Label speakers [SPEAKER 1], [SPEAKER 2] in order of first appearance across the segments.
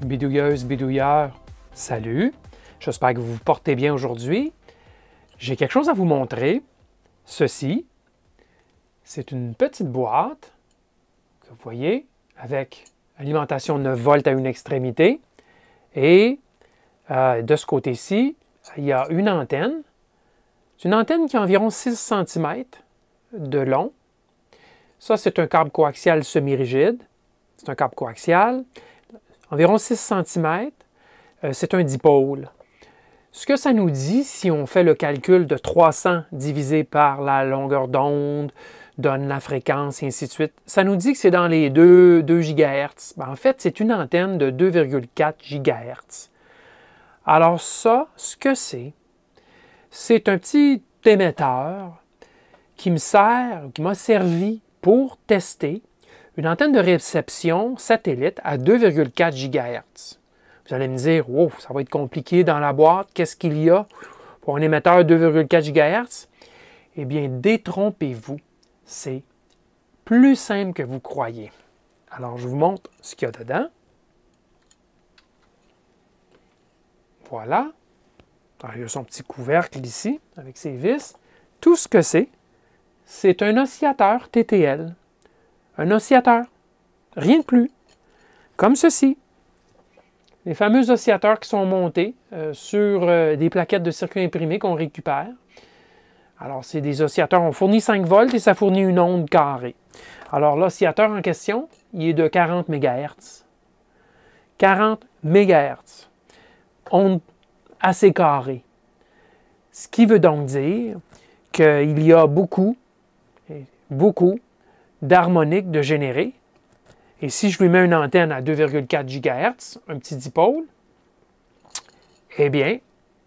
[SPEAKER 1] Bidouilleuse, bidouilleur, salut! J'espère que vous vous portez bien aujourd'hui. J'ai quelque chose à vous montrer. Ceci, c'est une petite boîte que vous voyez avec alimentation 9 volts à une extrémité. Et de ce côté-ci, il y a une antenne. C'est une antenne qui a environ 6 cm de long. Ça, c'est un câble coaxial semi-rigide. C'est un câble coaxial. Environ 6 cm. C'est un dipôle. Ce que ça nous dit, si on fait le calcul de 300 divisé par la longueur d'onde, donne la fréquence, et ainsi de suite, ça nous dit que c'est dans les 2 GHz. En fait, c'est une antenne de 2,4 GHz. Alors ça, ce que c'est un petit émetteur qui m'a servi pour tester une antenne de réception satellite à 2,4 GHz. Vous allez me dire, wow, ça va être compliqué dans la boîte, qu'est-ce qu'il y a pour un émetteur 2,4 GHz? Eh bien, détrompez-vous, c'est plus simple que vous croyez. Alors, je vous montre ce qu'il y a dedans. Voilà. Alors, il y a son petit couvercle ici, avec ses vis. Tout ce que c'est un oscillateur TTL. Un oscillateur. Rien de plus. Comme ceci. Les fameux oscillateurs qui sont montés sur des plaquettes de circuit imprimé qu'on récupère. Alors, c'est des oscillateurs, on fournit 5 volts et ça fournit une onde carrée. Alors, l'oscillateur en question, il est de 40 MHz. 40 MHz. Onde assez carrée. Ce qui veut donc dire qu'il y a beaucoup d'harmoniques de générer. Et si je lui mets une antenne à 2,4 GHz, un petit dipôle, eh bien,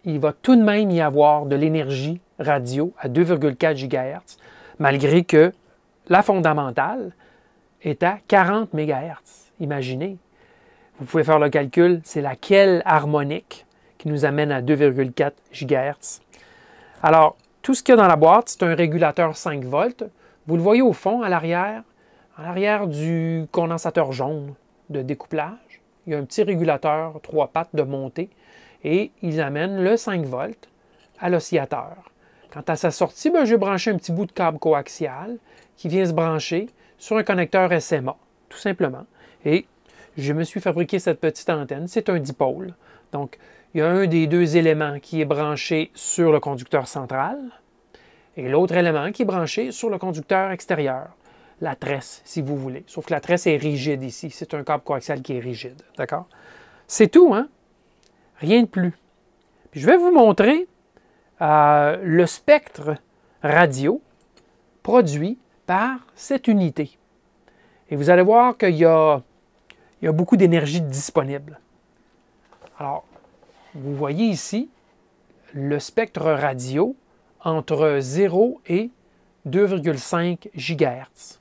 [SPEAKER 1] il va tout de même y avoir de l'énergie radio à 2,4 GHz, malgré que la fondamentale est à 40 MHz. Imaginez. Vous pouvez faire le calcul, c'est laquelle harmonique qui nous amène à 2,4 GHz. Alors, tout ce qu'il y a dans la boîte, c'est un régulateur 5 volts. Vous le voyez au fond, à l'arrière du condensateur jaune de découplage. Il y a un petit régulateur 3 pattes de montée et ils amènent le 5 volts à l'oscillateur. Quant à sa sortie, je vais brancher un petit bout de câble coaxial qui vient se brancher sur un connecteur SMA, tout simplement. Et je me suis fabriqué cette petite antenne. C'est un dipôle. Donc, il y a un des deux éléments qui est branché sur le conducteur central et l'autre élément qui est branché sur le conducteur extérieur. La tresse, si vous voulez. Sauf que la tresse est rigide ici. C'est un câble coaxial qui est rigide. D'accord? C'est tout, hein? Rien de plus. Puis je vais vous montrer le spectre radio produit par cette unité. Et vous allez voir qu'il y a beaucoup d'énergie disponible. Alors, vous voyez ici le spectre radio entre 0 et 2,5 GHz.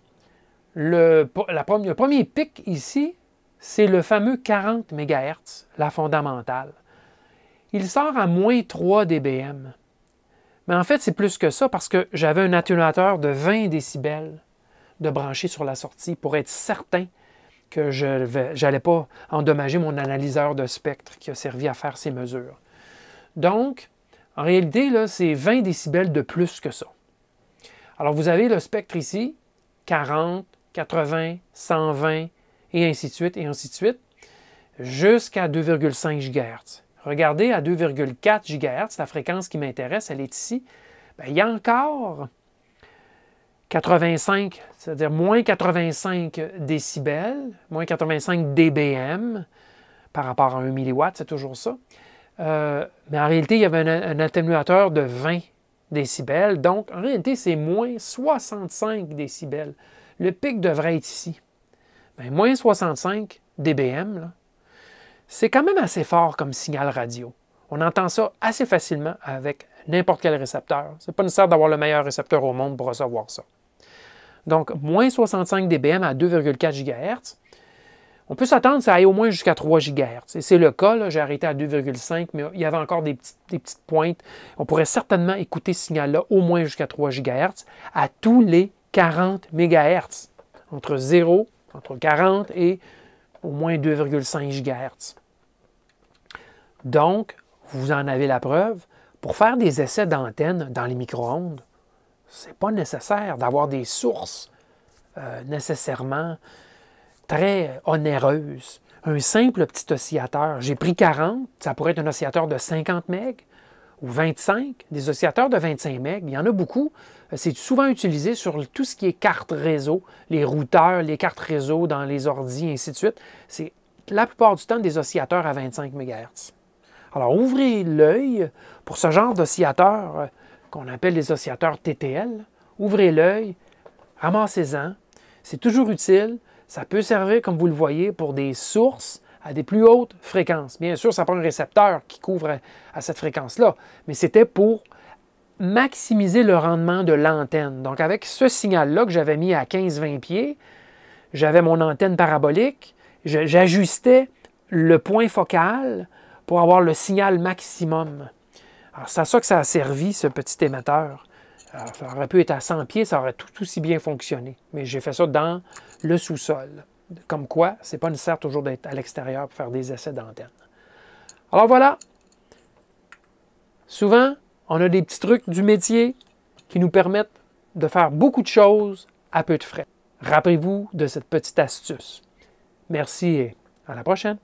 [SPEAKER 1] Le premier pic ici, c'est le fameux 40 MHz, la fondamentale. Il sort à moins 3 dBm. Mais en fait, c'est plus que ça parce que j'avais un atténuateur de 20 décibels de branché sur la sortie pour être certain que je n'allais pas endommager mon analyseur de spectre qui a servi à faire ces mesures. Donc, en réalité, là, c'est 20 décibels de plus que ça. Alors, vous avez le spectre ici, 40, 80, 120, et ainsi de suite, jusqu'à 2,5 GHz. Regardez, à 2,4 GHz, la fréquence qui m'intéresse, elle est ici. Bien, il y a encore 85, c'est-à-dire moins 85 décibels, moins 85 dBm par rapport à 1 mW, c'est toujours ça. Mais en réalité, il y avait un atténuateur de 20 décibels, donc en réalité, c'est moins 65 décibels. Le pic devrait être ici. Bien, moins 65 dBm, c'est quand même assez fort comme signal radio. On entend ça assez facilement avec n'importe quel récepteur. Ce n'est pas nécessaire d'avoir le meilleur récepteur au monde pour recevoir ça. Donc, moins 65 dBm à 2,4 GHz. On peut s'attendre que ça aille au moins jusqu'à 3 GHz. Et c'est le cas, j'ai arrêté à 2,5, mais il y avait encore des petites pointes. On pourrait certainement écouter ce signal-là au moins jusqu'à 3 GHz à tous les 40 MHz. Entre 40 et au moins 2,5 GHz. Donc, vous en avez la preuve. Pour faire des essais d'antenne dans les micro-ondes, ce n'est pas nécessaire d'avoir des sources nécessairement très onéreuses. Un simple petit oscillateur, j'ai pris 40, ça pourrait être un oscillateur de 50 MHz ou 25, des oscillateurs de 25 MHz, il y en a beaucoup. C'est souvent utilisé sur tout ce qui est carte réseau, les routeurs, les cartes réseau dans les ordis, et ainsi de suite. C'est la plupart du temps des oscillateurs à 25 MHz. Alors, ouvrez l'œil pour ce genre d'oscillateurs qu'on appelle les oscillateurs TTL. Ouvrez l'œil, ramassez-en. C'est toujours utile. Ça peut servir, comme vous le voyez, pour des sources à des plus hautes fréquences. Bien sûr, ça prend un récepteur qui couvre à cette fréquence-là, mais c'était pour maximiser le rendement de l'antenne. Donc, avec ce signal-là que j'avais mis à 15-20 pieds, j'avais mon antenne parabolique, j'ajustais le point focal pour avoir le signal maximum. Alors, c'est à ça que ça a servi, ce petit émetteur. Alors, ça aurait pu être à 100 pieds, ça aurait tout aussi bien fonctionné. Mais j'ai fait ça dans le sous-sol. Comme quoi, ce n'est pas nécessaire toujours d'être à l'extérieur pour faire des essais d'antenne. Alors voilà. Souvent, on a des petits trucs du métier qui nous permettent de faire beaucoup de choses à peu de frais. Rappelez-vous de cette petite astuce. Merci et à la prochaine.